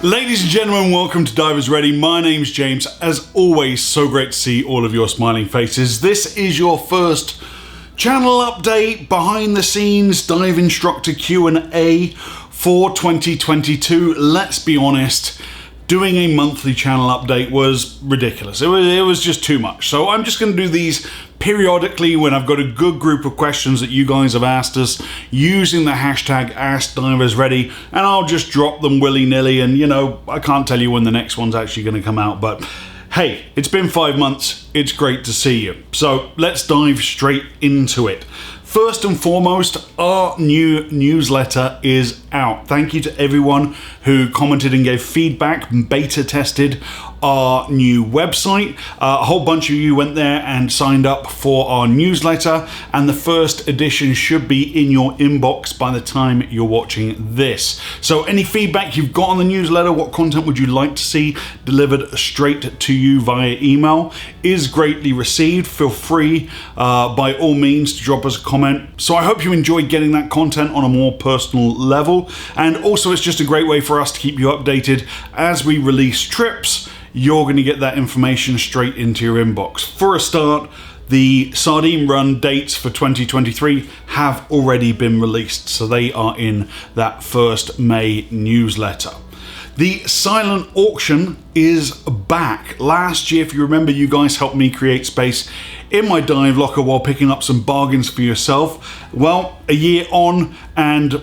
Ladies and gentlemen, welcome to Divers Ready. My name's James. As always, so great to see all of your smiling faces. This is your first channel update, behind the scenes dive instructor Q&A for 2022. Let's be honest, doing a monthly channel update was ridiculous. It was just too much. So I'm just going to do these periodically when I've got a good group of questions that you guys have asked us using the hashtag AskDiversReady, and I'll just drop them willy-nilly, and you know, I can't tell you when the next one's actually going to come out, but hey, it's been 5 months, it's great to see you. So let's dive straight into it. First and foremost, our new newsletter is out. Thank you to everyone who commented and gave feedback and beta tested our new website. A whole bunch of you went there and signed up for our newsletter, and the first edition should be in your inbox by the time you're watching this. So any feedback you've got on the newsletter, what content would you like to see delivered straight to you via email, is greatly received. Feel free by all means to drop us a comment. So I hope you enjoy getting that content on a more personal level, and also it's just a great way for us to keep you updated as we release trips. You're going to get that information straight into your inbox. For a start, the sardine run dates for 2023 have already been released, so they are in that first May newsletter. The silent auction is back. Last year, if you remember, you guys helped me create space in my dive locker while picking up some bargains for yourself. Well, a year on, and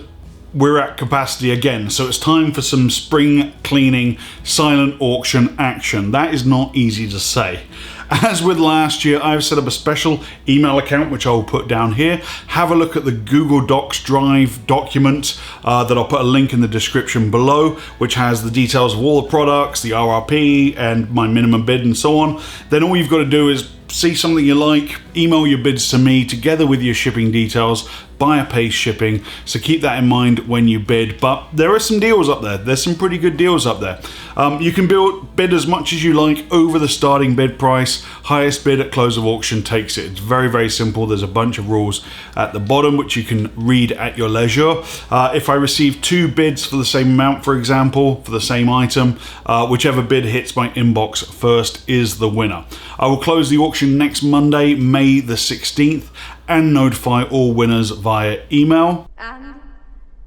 we're at capacity again, so it's time for some spring cleaning silent auction action. That is not easy to say. As with last year, I've set up a special email account, which I'll put down here. Have a look at the Google Docs Drive document that I'll put a link in the description below, which has the details of all the products, the RRP, and my minimum bid, and so on. Then all you've got to do is see something you like, email your bids to me together with your shipping details, buyer pays shipping, so keep that in mind when you bid. But there are some deals up there. There's some pretty good deals up there. You can bid as much as you like over the starting bid price. Highest bid at close of auction takes it. It's very, very simple. There's a bunch of rules at the bottom which you can read at your leisure. If I receive 2 bids for the same amount, for example, for the same item, whichever bid hits my inbox first is the winner. I will close the auction next Monday, May the 16th, and notify all winners via email. And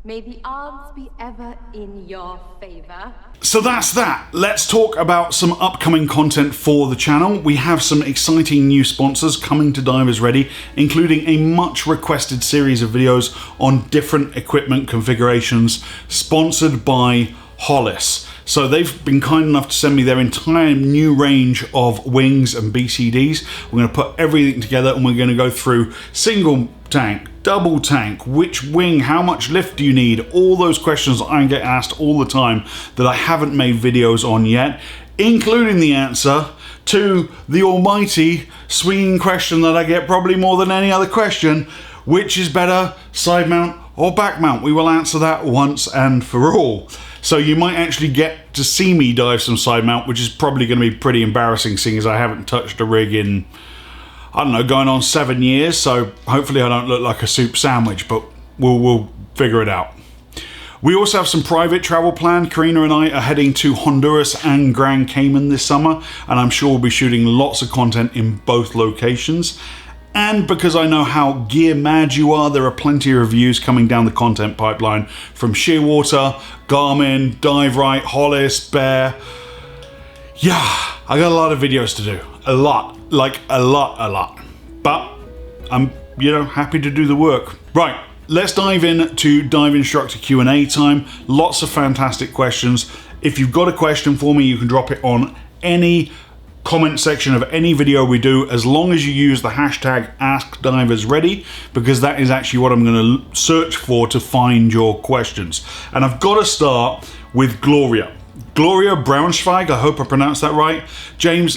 may the odds be ever in your favor. So that's that. Let's talk about some upcoming content for the channel. We have some exciting new sponsors coming to Divers Ready, including a much requested series of videos on different equipment configurations sponsored by Hollis. So they've been kind enough to send me their entire new range of wings and BCDs. We're going to put everything together, and we're going to go through single tank, double tank, which wing, how much lift do you need, all those questions I get asked all the time that I haven't made videos on yet, including the answer to the almighty swinging question that I get probably more than any other question: which is better, side mount or back mount? We will answer that once and for all. So you might actually get to see me dive some side mount, which is probably going to be pretty embarrassing, seeing as I haven't touched a rig in, I don't know, going on 7 years. So hopefully I don't look like a soup sandwich, but we'll figure it out. We also have some private travel planned. Karina and I are heading to Honduras and Grand Cayman this summer, and I'm sure we'll be shooting lots of content in both locations. And because I know how gear mad you are, there are plenty of reviews coming down the content pipeline from Shearwater, Garmin, Dive Right, Hollis, Bear. Yeah, I got a lot of videos to do. A lot. Like a lot. But I'm, happy to do the work. Right, let's dive into Dive Instructor Q&A time. Lots of fantastic questions. If you've got a question for me, you can drop it on any comment section of any video we do, as long as you use the hashtag AskDiversReady, because that is actually what I'm going to search for to find your questions. And I've got to start with Gloria Braunschweig, I hope I pronounced that right. James,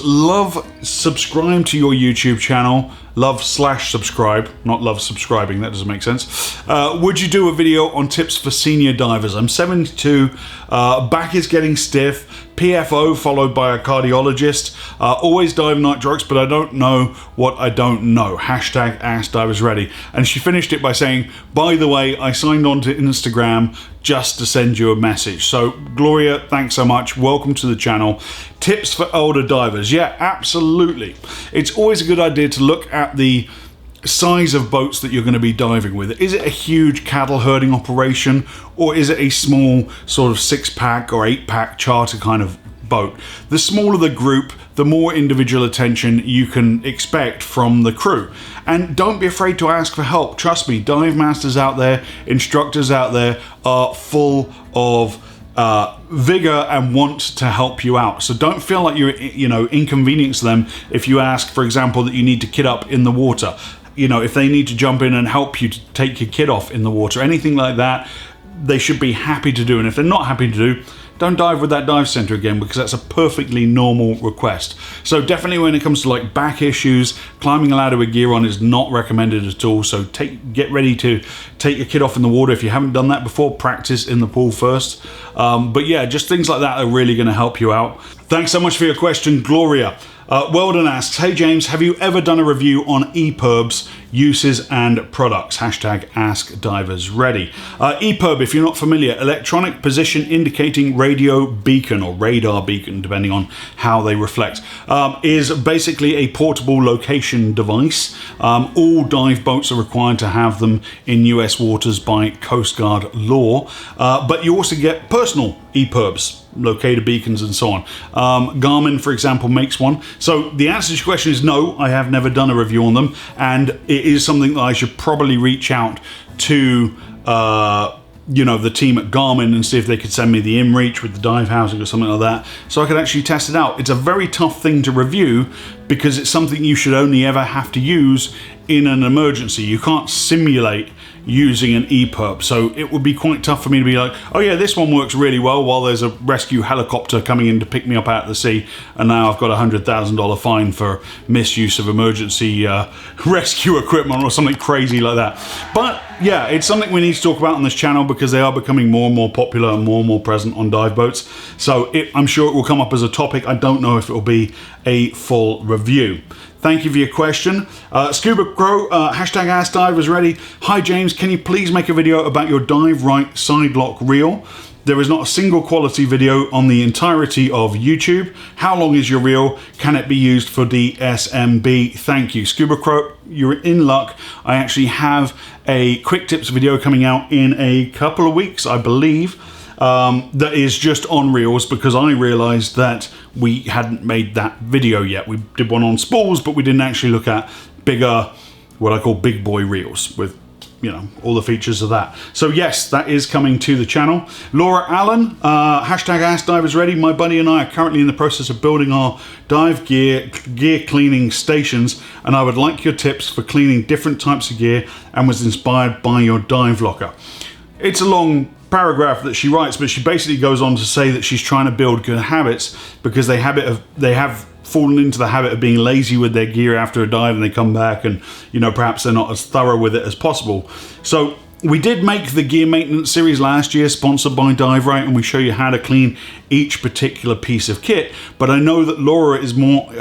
subscribe to your YouTube channel. Love/subscribe, not love subscribing, that doesn't make sense. Would you do a video on tips for senior divers? I'm 72, back is getting stiff, PFO followed by a cardiologist, always dive night drugs, but I don't know what I don't know. Hashtag AskDiversReady. And she finished it by saying, by the way, I signed on to Instagram just to send you a message. So Gloria, thanks so much. much. Welcome to the channel. Tips for older divers. Yeah, absolutely. It's always a good idea to look at the size of boats that you're going to be diving with. Is it a huge cattle herding operation, or is it a small sort of 6-pack or 8-pack charter kind of boat? The smaller the group, the more individual attention you can expect from the crew. And don't be afraid to ask for help. Trust me, dive masters out there, instructors out there are full of vigor and want to help you out. So don't feel like you're, inconvenience them if you ask, for example, that you need to kit up in the water. If they need to jump in and help you to take your kit off in the water, anything like that, they should be happy to do. And if they're not happy to do, don't dive with that dive center again, because that's a perfectly normal request. So definitely when it comes to like back issues, climbing a ladder with gear on is not recommended at all. So get ready to take your kit off in the water. If you haven't done that before, practice in the pool first. But yeah, just things like that are really going to help you out. Thanks so much for your question, Gloria. Weldon asks, hey James, have you ever done a review on EPIRB's uses and products? Hashtag AskDiversReady. EPIRB, if you're not familiar, electronic position indicating radio beacon or radar beacon, depending on how they reflect, is basically a portable location device. All dive boats are required to have them in US waters by Coast Guard law, but you also get personal EPIRBs, locator beacons and so on. Garmin, for example, makes one. So the answer to your question is no, I have never done a review on them, and it is something that I should probably reach out to the team at Garmin and see if they could send me the inReach with the dive housing or something like that, so I could actually test it out. It's a very tough thing to review because it's something you should only ever have to use in an emergency. You can't simulate using an EPIRB, so it would be quite tough for me to be like, oh yeah, this one works really well while there's a rescue helicopter coming in to pick me up out of the sea, and now I've got a $100,000 fine for misuse of emergency rescue equipment or something crazy like that. But yeah, it's something we need to talk about on this channel because they are becoming more and more popular and more present on dive boats. So I'm sure it will come up as a topic. I don't know if it will be a full review. Thank you for your question. Scuba Crow, hashtag AskDiversReady. Hi James, can you please make a video about your dive right side lock reel? There is not a single quality video on the entirety of YouTube. How long is your reel? Can it be used for DSMB? Thank you. Scuba Crow, you're in luck. I actually have a quick tips video coming out in a couple of weeks, I believe. That is just on reels, because I realized that we hadn't made that video yet. We did one on spools, but we didn't actually look at bigger, what I call big boy reels with, all the features of that. So yes, that is coming to the channel. Laura Allen, hashtag AskDiversReady. My buddy and I are currently in the process of building our dive gear cleaning stations, and I would like your tips for cleaning different types of gear and was inspired by your dive locker. It's a long paragraph that she writes, but she basically goes on to say that she's trying to build good habits because they have fallen into the habit of being lazy with their gear after a dive, and they come back and perhaps they're not as thorough with it as possible. So we did make the gear maintenance series last year, sponsored by Dive Right, and we show you how to clean each particular piece of kit. But I know that Laura is more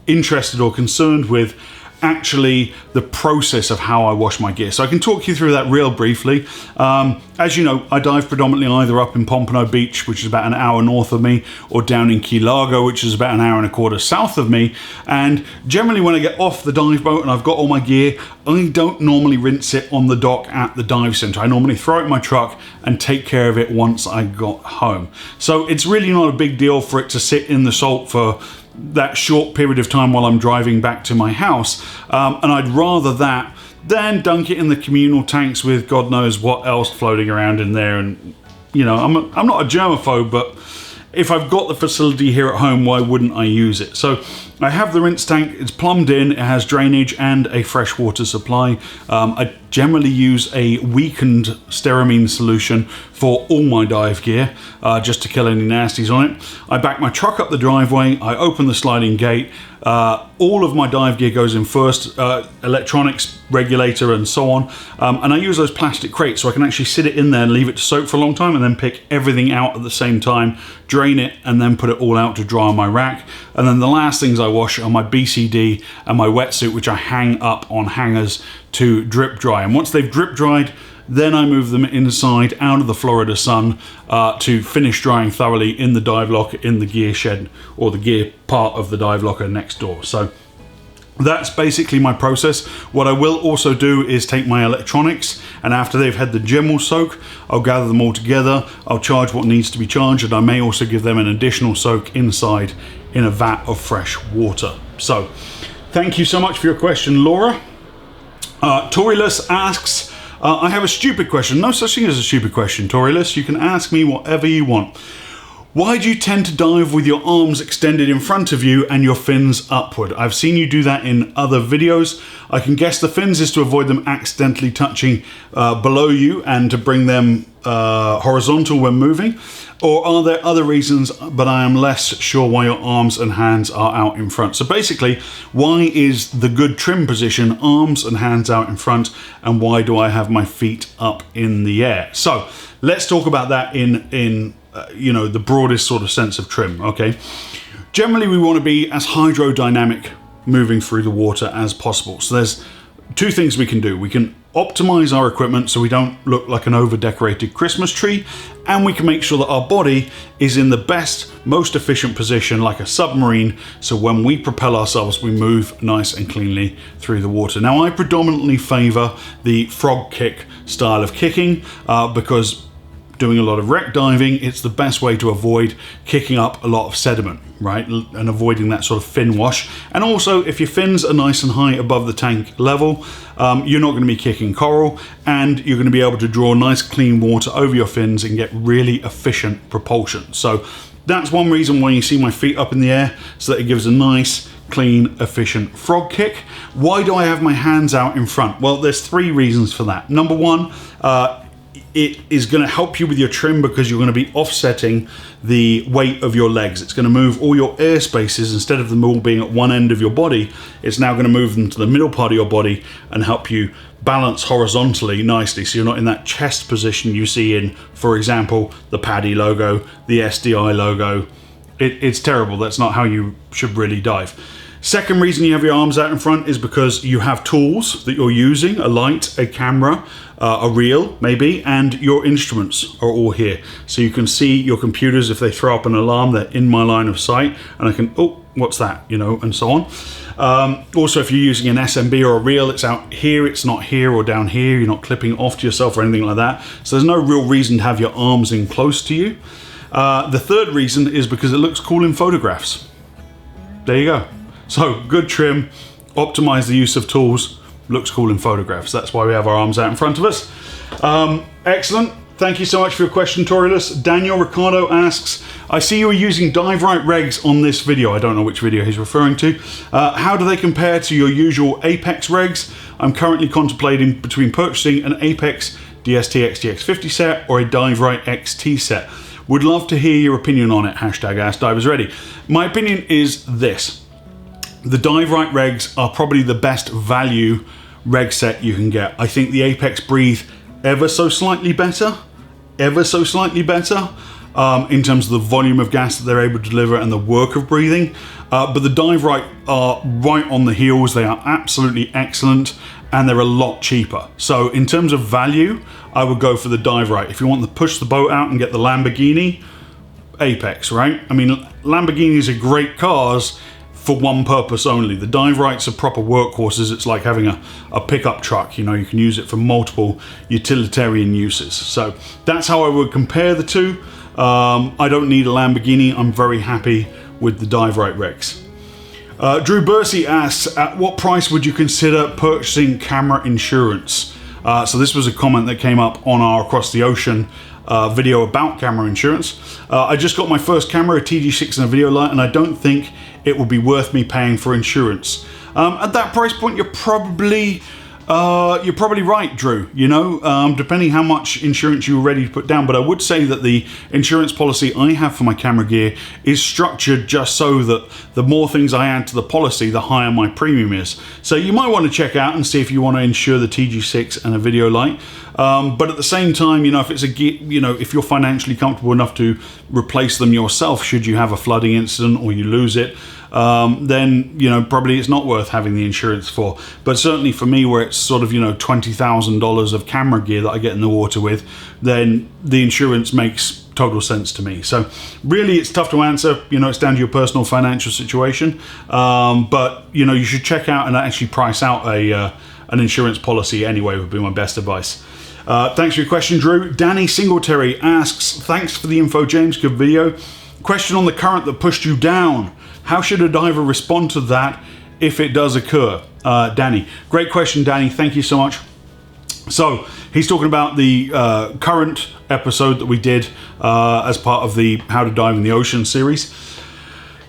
interested or concerned with actually the process of how I wash my gear. So I can talk you through that real briefly. As you know, I dive predominantly either up in Pompano Beach, which is about an hour north of me, or down in Key Largo, which is about an hour and a quarter south of me. And generally when I get off the dive boat and I've got all my gear, I don't normally rinse it on the dock at the dive center. I normally throw it in my truck and take care of it once I got home. So it's really not a big deal for it to sit in the salt for that short period of time while I'm driving back to my house, and I'd rather that than dunk it in the communal tanks with God knows what else floating around in there. And I'm not a germaphobe, but if I've got the facility here at home, why wouldn't I use it? So I have the rinse tank, it's plumbed in, it has drainage and a freshwater supply. I generally use a weakened stearamine solution for all my dive gear, just to kill any nasties on it. I back my truck up the driveway, I open the sliding gate, all of my dive gear goes in first, electronics, regulator and so on, and I use those plastic crates so I can actually sit it in there and leave it to soak for a long time, and then pick everything out at the same time, drain it, and then put it all out to dry on my rack. And then the last things I wash are my BCD and my wetsuit, which I hang up on hangers to drip dry. And once they've drip dried, Then I move them inside out of the Florida sun to finish drying thoroughly in the dive locker in the gear shed, or the gear part of the dive locker next door. So that's basically my process. What I will also do is take my electronics, and after they've had the general soak, I'll gather them all together, I'll charge what needs to be charged, and I may also give them an additional soak inside in a vat of fresh water. So thank you so much for your question, Laura. Toryless asks, I have a stupid question. No such thing as a stupid question, Toryless. You can ask me whatever you want. Why do you tend to dive with your arms extended in front of you and your fins upward? I've seen you do that in other videos. I can guess the fins is to avoid them accidentally touching below you and to bring them horizontal when moving. Or are there other reasons, but I am less sure why your arms and hands are out in front. So basically, why is the good trim position arms and hands out in front, and why do I have my feet up in the air? So let's talk about that in you know, the broadest sort of sense of trim, okay? Generally, we want to be as hydrodynamic moving through the water as possible. So there's two things we can do. We can optimize our equipment so we don't look like an over-decorated Christmas tree, and we can make sure that our body is in the best, most efficient position like a submarine, so when we propel ourselves, we move nice and cleanly through the water. Now, I predominantly favor the frog kick style of kicking because doing a lot of wreck diving, it's the best way to avoid kicking up a lot of sediment, right? And avoiding that sort of fin wash. And also, if your fins are nice and high above the tank level, you're not going to be kicking coral, and you're going to be able to draw nice clean water over your fins and get really efficient propulsion. So that's one reason why you see my feet up in the air, so that it gives a nice, clean, efficient frog kick. Why do I have my hands out in front? Well, there's three reasons for that. Number one, it is going to help you with your trim because you're going to be offsetting the weight of your legs. It's going to move all your air spaces. Instead of them all being at one end of your body, it's now going to move them to the middle part of your body and help you balance horizontally nicely, so you're not in that chest position you see in, for example, the PADI logo, the SDI logo. It's terrible. That's not how you should really dive. Second reason you have your arms out in front is because you have tools that you're using, a light, a camera, a reel maybe, and your instruments are all here. So you can see your computers. If they throw up an alarm, they're in my line of sight, and I can, oh, what's that, you know, and so on. Also, if you're using an SMB or a reel, it's out here, it's not here or down here. You're not clipping off to yourself or anything like that. So there's no real reason to have your arms in close to you. The third reason is because it looks cool in photographs. There you go. So good trim, optimize the use of tools, looks cool in photographs. That's why we have our arms out in front of us. Excellent. Thank you so much for your question, Toryless. Daniel Ricardo asks, I see you are using dive right regs on this video. I don't know which video he's referring to. How do they compare to your usual Apex regs? I'm currently contemplating between purchasing an Apex D.S.D.O XTX50 set or a Dive Right XT set. Would love to hear your opinion on it. Hashtag Ask Divers Ready. My opinion is this. The Dive Right regs are probably the best value reg set you can get. I think the Apex breathe ever so slightly better in terms of the volume of gas that they're able to deliver and the work of breathing. But the Dive Right are right on the heels. They are absolutely excellent, and they're a lot cheaper. So in terms of value, I would go for the Dive Right. If you want to push the boat out and get the Lamborghini, Apex, right? I mean, Lamborghinis are great cars for one purpose only. The Dive Rights are proper workhorses. It's like having a pickup truck, you know, you can use it for multiple utilitarian uses. So that's how I would compare the two. I don't need a Lamborghini. I'm very happy with the Dive Right regs. Drew Bursey asks, at what price would you consider purchasing camera insurance? So this was a comment that came up on our Across the Ocean video about camera insurance. I just got my first camera, a TG6 and a video light, and I don't think it would be worth me paying for insurance. At that price point, you're probably right, Drew. You know, depending how much insurance you're ready to put down. But I would say that the insurance policy I have for my camera gear is structured just so that the more things I add to the policy, the higher my premium is. So you might want to check out and see if you want to insure the TG6 and a video light. But at the same time, you know, if it's a gear, you know, if you're financially comfortable enough to replace them yourself, should you have a flooding incident or you lose it, then, you know, probably it's not worth having the insurance for. But certainly for me, where it's sort of, you know, $20,000 of camera gear that I get in the water with, then the insurance makes total sense to me. So really, it's tough to answer. You know, it's down to your personal financial situation. But, you know, you should check out and actually price out an insurance policy anyway, would be my best advice. Thanks for your question, Drew. Danny Singletary asks, thanks for the info, James. Good video. Question on the current that pushed you down. How should a diver respond to that if it does occur? Danny. Great question, Danny. Thank you so much. So he's talking about the current episode that we did as part of the How to Dive in the Ocean series.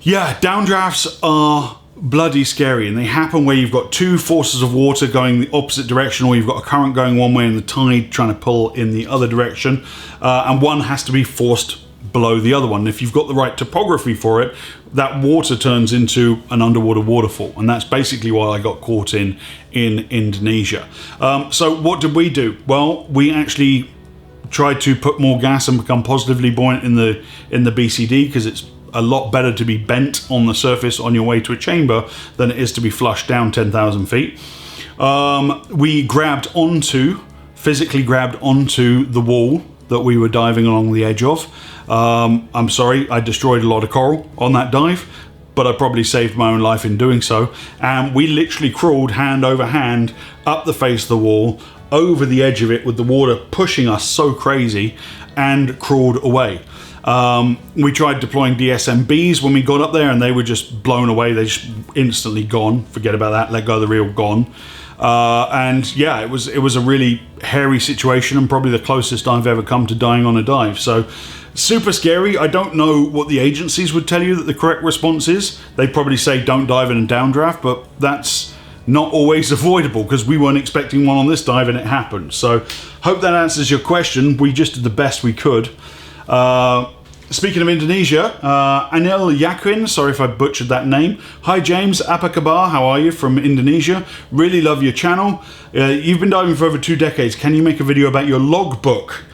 Yeah, downdrafts are bloody scary, and they happen where you've got two forces of water going the opposite direction, or you've got a current going one way and the tide trying to pull in the other direction, and one has to be forced below the other one. And if you've got the right topography for it, that water turns into an underwater waterfall, and that's basically what I got caught in Indonesia. So what did we do? Well, we actually tried to put more gas and become positively buoyant in the BCD, because it's a lot better to be bent on the surface on your way to a chamber than it is to be flushed down 10,000 feet. We physically grabbed onto the wall that we were diving along the edge of. I'm sorry, I destroyed a lot of coral on that dive, but I probably saved my own life in doing so. And we literally crawled hand over hand up the face of the wall, over the edge of it with the water pushing us so crazy, and crawled away. We tried deploying DSMBs when we got up there, and they were just blown away. They just instantly gone. Forget about that. Let go of the reel, gone. And yeah, it was a really hairy situation, and probably the closest I've ever come to dying on a dive. So super scary. I don't know what the agencies would tell you that the correct response is. They'd probably say don't dive in a downdraft, but that's not always avoidable, because we weren't expecting one on this dive and it happened. So hope that answers your question. We just did the best we could. Speaking of Indonesia, Anil Yakin, sorry if I butchered that name. Hi James, apa kabar, how are you, from Indonesia? Really love your channel. You've been diving for over 2 decades. Can you make a video about your logbook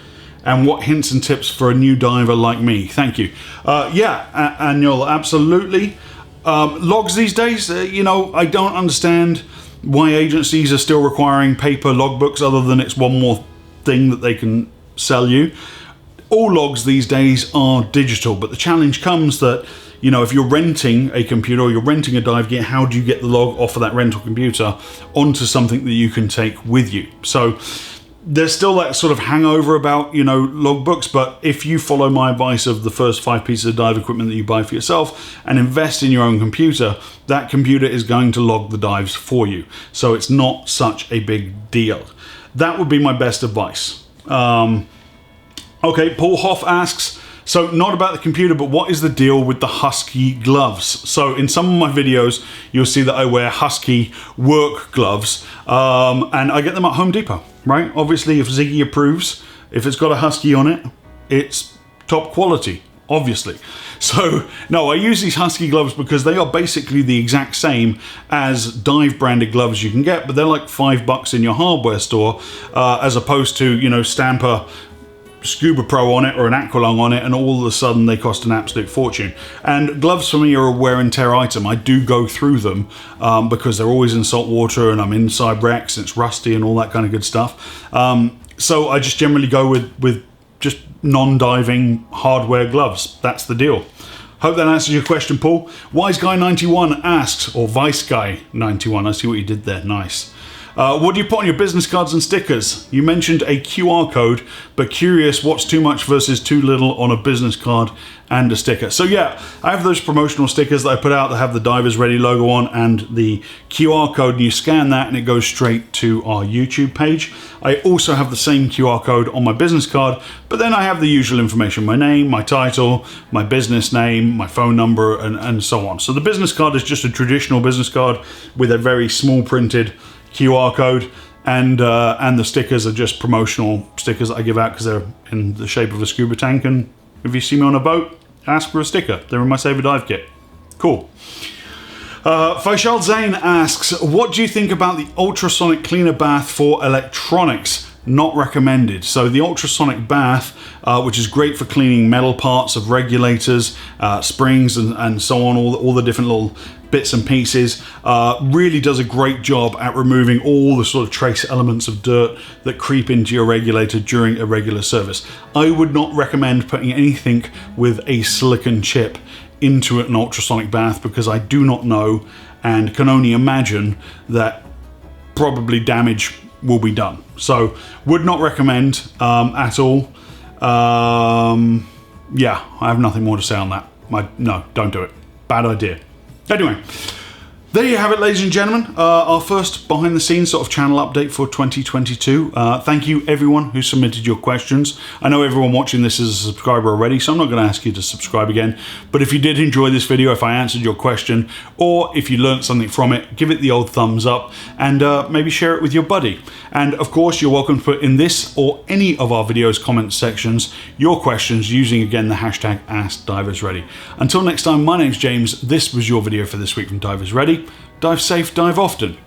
and what hints and tips for a new diver like me? Thank you. Yeah, Anil, absolutely. Logs these days, you know, I don't understand why agencies are still requiring paper logbooks, other than it's one more thing that they can sell you. All logs these days are digital, but the challenge comes that, you know, if you're renting a computer or you're renting a dive gear, how do you get the log off of that rental computer onto something that you can take with you? So there's still that sort of hangover about, you know, logbooks, but if you follow my advice of the first 5 pieces of dive equipment that you buy for yourself and invest in your own computer, that computer is going to log the dives for you. So it's not such a big deal. That would be my best advice. Okay, Paul Hoff asks, so not about the computer, but what is the deal with the Husky gloves? So in some of my videos, you'll see that I wear Husky work gloves, and I get them at Home Depot, right? Obviously, if Ziggy approves, if it's got a Husky on it, it's top quality, obviously. So no, I use these Husky gloves because they are basically the exact same as dive branded gloves you can get, but they're like $5 in your hardware store, as opposed to, you know, stamp a Scuba Pro on it or an Aqualung on it, and all of a sudden they cost an absolute fortune. And gloves for me are a wear and tear item. I do go through them because they're always in salt water, and I'm inside wrecks and it's rusty and all that kind of good stuff. So I just generally go with just non-diving hardware gloves. That's the deal. Hope that answers your question, Paul. Wise Guy 91 asks, or Vice Guy 91, I see what you did there, nice. What do you put on your business cards and stickers? You mentioned a QR code, but curious what's too much versus too little on a business card and a sticker. So yeah, I have those promotional stickers that I put out that have the Divers Ready logo on and the QR code, and you scan that and it goes straight to our YouTube page. I also have the same QR code on my business card, but then I have the usual information, my name, my title, my business name, my phone number, and so on. So the business card is just a traditional business card with a very small printed QR code, and the stickers are just promotional stickers that I give out because they're in the shape of a scuba tank, and if you see me on a boat, ask for a sticker. They're in my Save a Dive kit. Cool. Faisal Zain asks, what do you think about the ultrasonic cleaner bath for electronics? not recommended. So the ultrasonic bath, which is great for cleaning metal parts of regulators, springs and so on, all the different little bits and pieces, really does a great job at removing all the sort of trace elements of dirt that creep into your regulator during a regular service. I would not recommend putting anything with a silicon chip into an ultrasonic bath, because I do not know and can only imagine that probably damage will be done. So would not recommend at all. Yeah, I have nothing more to say on that. No, don't do it. Bad idea. Anyway, there you have it, ladies and gentlemen. Our first behind the scenes sort of channel update for 2022. Thank you everyone who submitted your questions. I know everyone watching this is a subscriber already, so I'm not going to ask you to subscribe again. But if you did enjoy this video, if I answered your question, or if you learned something from it, give it the old thumbs up and maybe share it with your buddy. And of course, you're welcome to put in this or any of our videos comment sections your questions using, again, the hashtag AskDiversReady. Until next time, my name's James. This was your video for this week from Divers Ready. Dive safe, dive often.